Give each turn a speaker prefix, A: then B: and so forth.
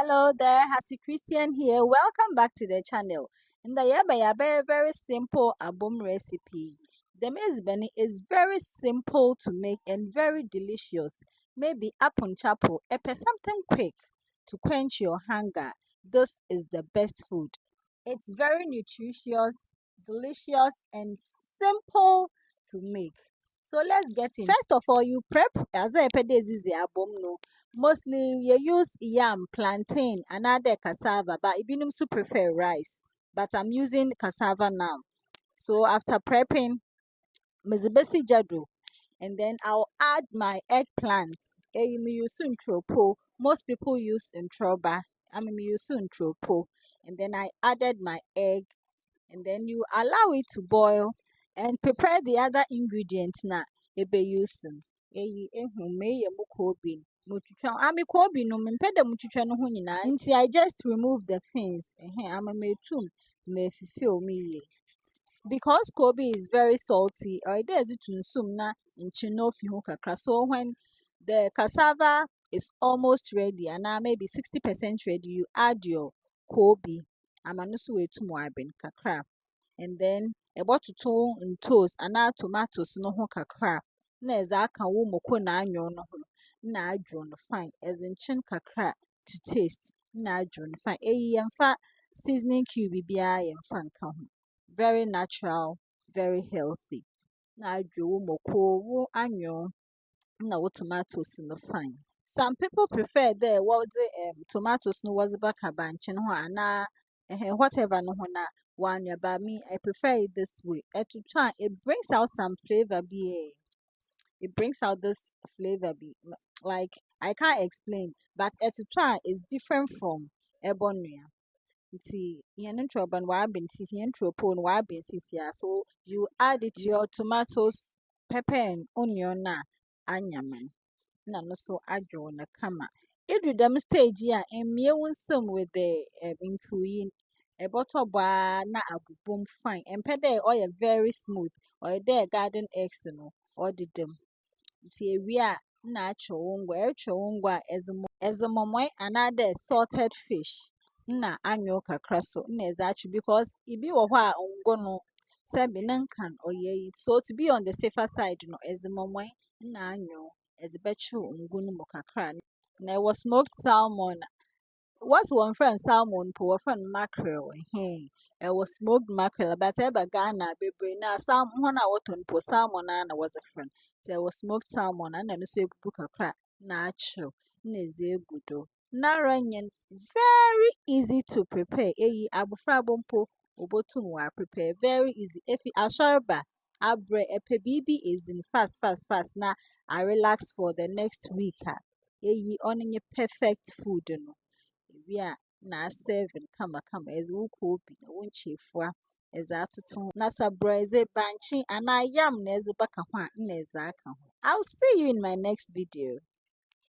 A: Hello there, Hasi Christian here. Welcome back to the channel. In the yaba very simple abom recipe. The maize beni is very simple to make and very delicious. Maybe upon chapel, something quick to quench your hunger. This is the best food. It's very nutritious, delicious, and simple to make. So let's get in. First of all, you prep as a pedesizi abom no. Mostly you use yam, plantain, and other cassava, but ibinum so prefer rice. But I'm using cassava now. So after prepping, mezibesi jadu, and then I'll add my eggplant. Me use intropo. Most people use introba. Me use intropo. And then I added my egg, and then you allow it to boil and prepare the other ingredients na ebe use them. Me kobi mututwa ami kobi no mempɛ da mututwa no ho nyinaa nti I just remove the fins ama metum me fulfill me because kobi is very salty or it is to nsum na nchi no fi ho kakra. So when the cassava is almost ready and maybe 60% ready, you add your kobi ama no so etum waben kakra. And then ebotutu ntos ana tomatoes no ho kakra na eze aka wo moko na anyo no ho na adwo no fine as in chin kakra to taste na adwo no fine yemfa seasoning cube bia yemfa nka ho. Very natural, very healthy. Na adwo wo moko wo anyo na wo tomatoes no fine. Some people prefer there what the tomatoes no was back abanche no ana whatever no ho na one, but me, I prefer it this way. It brings out some flavor. It brings out this flavor. Like I can't explain, but etutua is different from ebonia. See, intro ban wabin sisi intro pon wabin sisi. So you add it to your tomatoes, pepper and onion na anyaman. Na no so adwo na kama. If you dem stage here and me some with the including a bottle bar na abom fine and pede oil very smooth or there garden eggs no or the them. See we are natural wongwa as a momoy another salted fish. Na anyo kakraso na exactly because ibi wo hwa ongo no sabi nankan oye so to be on the safer side no as a momoy na anyo as a bechu ongo no kakra. Na it was smoked salmon. What's one friend salmon po friend mackerel? It was smoked mackerel, but ever Ghana baby now some one I want po salmon and I was a friend. So it was smoked salmon and then say book a crack natural. Neze good. Naranyan very easy to prepare. Abufrabompo obotum wa prepare very easy. If you asharba abre epe bibi is in fast now I relax for the next week. On your perfect food no. We are na serving kama as we could be the one chief for as atutu na sabraze banchi and I yam nez baka one nezaka. I'll see you in my next video.